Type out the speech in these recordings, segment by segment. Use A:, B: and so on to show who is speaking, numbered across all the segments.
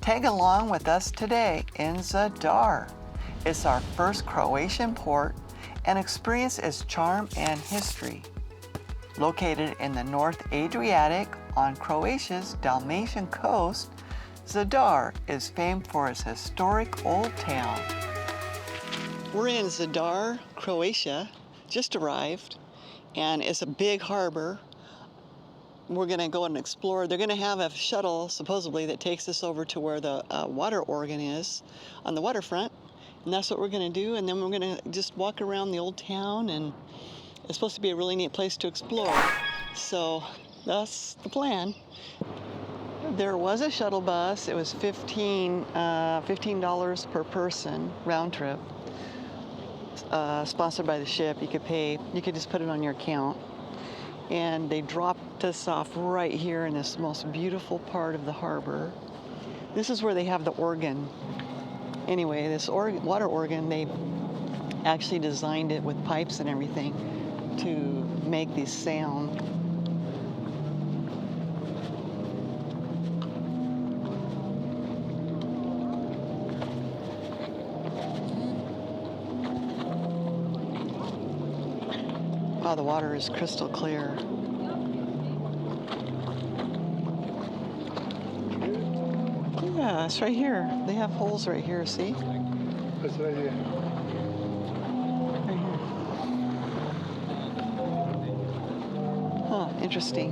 A: Tag along with us today in Zadar. It's our first Croatian port and experience its charm and history. Located in the North Adriatic on Croatia's Dalmatian coast, Zadar is famed for its historic old town. We're in Zadar, Croatia, just arrived, and it's a big harbor. We're going to go and explore. They're going to have a shuttle, supposedly, that takes us over to where the water organ is on the waterfront. And that's what we're going to do. And then we're going to just walk around the old town. And it's supposed to be a really neat place to explore. So that's the plan. There was a shuttle bus. It was $15 per person, round trip. Sponsored by the ship. You could just put it on your account. And they dropped us off right here in this most beautiful part of the harbor. This is where they have the organ. Anyway, this water organ, they actually designed it with pipes and everything to make these sound. Oh, the water is crystal clear. Yeah, it's right here. They have holes right here, see?
B: It's right here.
A: Right here. Huh, interesting.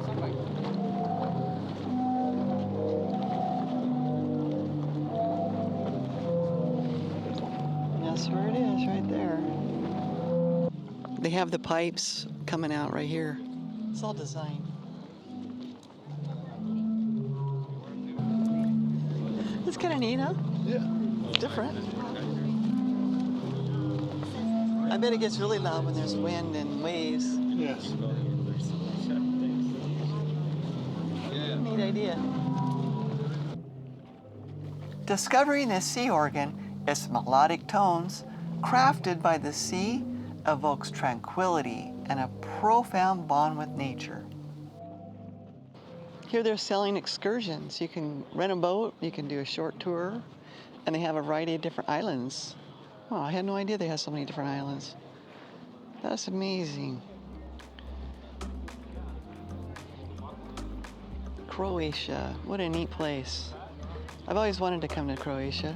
A: That's where it is, right there. They have the pipes coming out right here. It's all designed. It's kind of neat, huh?
B: Yeah.
A: Different. I bet it gets really loud when there's wind and waves.
B: Yes.
A: Neat idea. Discovering the sea organ, its melodic tones, crafted by the sea, evokes tranquility and a profound bond with nature. Here they're selling excursions. You can rent a boat, you can do a short tour, and they have a variety of different islands. Oh, I had no idea they had so many different islands. That's amazing. Croatia, what a neat place. I've always wanted to come to Croatia.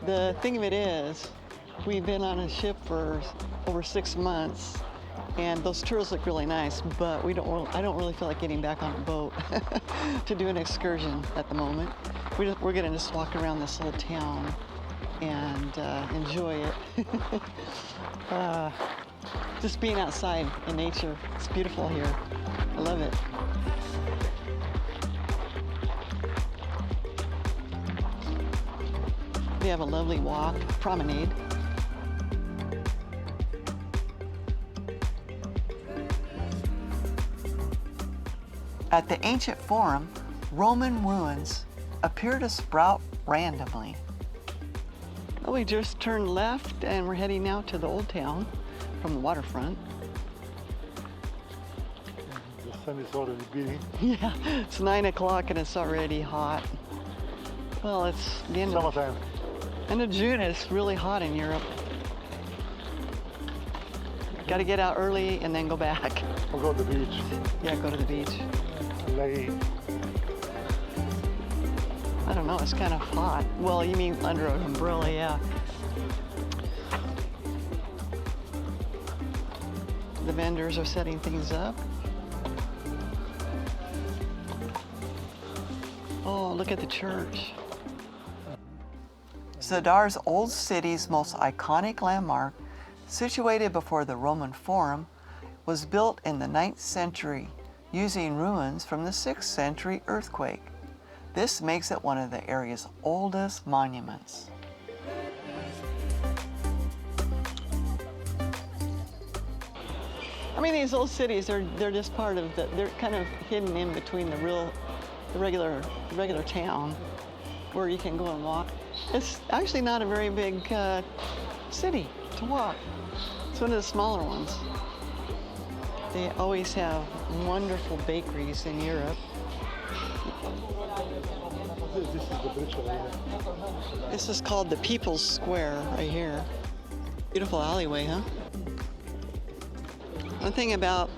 A: The thing of it is, we've been on a ship for over 6 months, and those tours look really nice, but I don't really feel like getting back on a boat to do an excursion at the moment. We're gonna just walk around this little town and enjoy it. Just being outside in nature, it's beautiful here. I love it. We have a lovely walk, promenade. At the ancient forum, Roman ruins appear to sprout randomly. Well, we just turned left and we're heading now to the old town from the waterfront.
B: The sun is already beating.
A: Yeah, it's 9 o'clock and it's already hot. Well, it's the end of June. It's really hot in Europe. Got to get out early and then go back.
B: We'll go to the beach.
A: Yeah, go to the beach.
B: Lay.
A: I don't know, it's kind of hot. Well, you mean under an umbrella, yeah. The vendors are setting things up. Oh, look at the church. Zadar's old city's most iconic landmark, situated before the Roman Forum, was built in the 9th century using ruins from the 6th century earthquake. This makes it one of the area's oldest monuments. I mean, these old cities, they're just part of they're kind of hidden in between the regular town where you can go and walk. It's actually not a very big city to walk. It's one of the smaller ones. They always have wonderful bakeries in Europe.
B: This is the bridge over here.
A: This is called the People's Square right here. Beautiful alleyway, huh? One thing about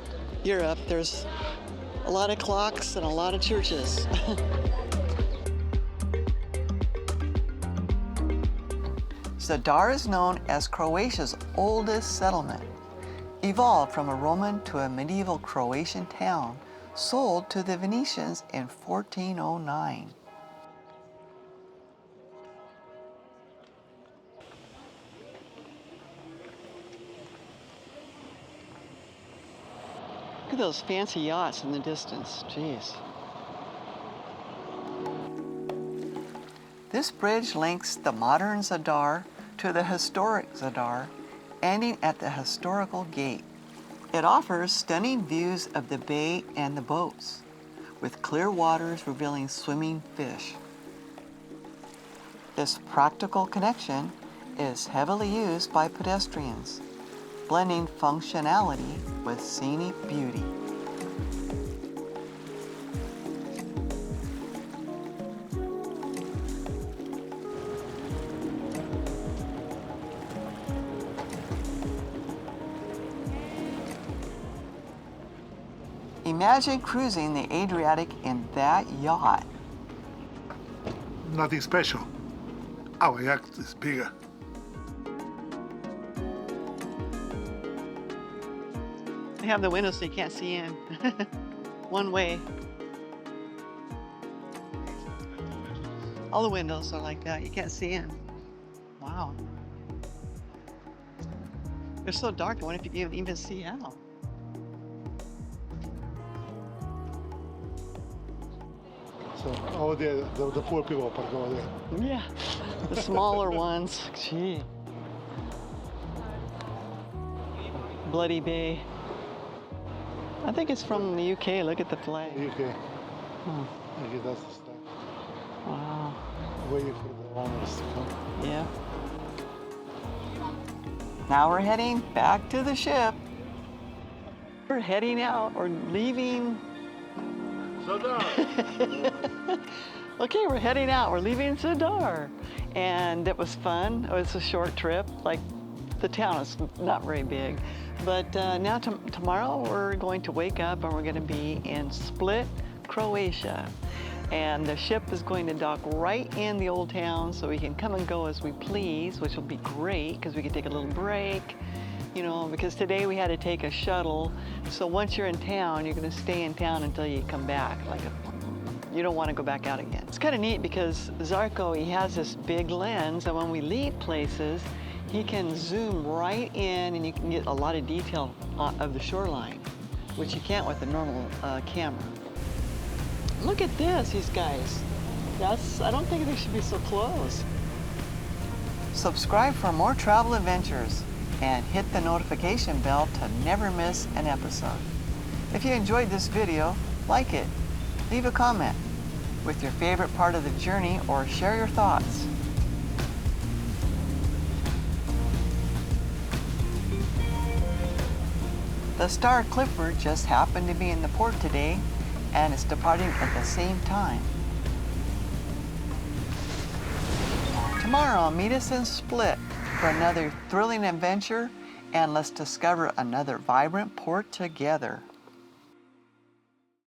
A: Europe, there's a lot of clocks and a lot of churches. Zadar is known as Croatia's oldest settlement. Evolved from a Roman to a medieval Croatian town, sold to the Venetians in 1409. Look at those fancy yachts in the distance. Jeez. This bridge links the modern Zadar to the historic Zadar, ending at the historical gate. It offers stunning views of the bay and the boats, with clear waters revealing swimming fish. This practical connection is heavily used by pedestrians, blending functionality with scenic beauty. Imagine cruising the Adriatic in that yacht.
B: Nothing special. Our yacht is bigger.
A: They have the windows so you can't see in. One way. All the windows are like that. You can't see in. Wow. They're so dark, I wonder if you can even see out.
B: So over there, the poor people park over there.
A: Yeah, the smaller ones. Gee. Bloody Bay. I think it's from the UK. Look at the flag.
B: UK. Okay, that's the stuff.
A: Wow.
B: Waiting for the owners to come.
A: Yeah. Now we're heading back to the ship. We're heading out. We're leaving. Okay, we're heading out. We're leaving Zadar. And it was fun. It was a short trip. Like, the town is not very big. But now tomorrow we're going to wake up and we're going to be in Split, Croatia. And the ship is going to dock right in the old town so we can come and go as we please, which will be great because we can take a little break. You know, because today we had to take a shuttle. So once you're in town, you're going to stay in town until you come back. You don't want to go back out again. It's kind of neat because Zarko, he has this big lens, and when we leave places, he can zoom right in and you can get a lot of detail of the shoreline, which you can't with the normal camera. Look at this, these guys. I don't think they should be so close. Subscribe for more travel adventures and hit the notification bell to never miss an episode. If you enjoyed this video, like it, leave a comment with your favorite part of the journey or share your thoughts. The Star Clipper just happened to be in the port today and it's departing at the same time. Tomorrow, meet us in Split for another thrilling adventure, and let's discover another vibrant port together.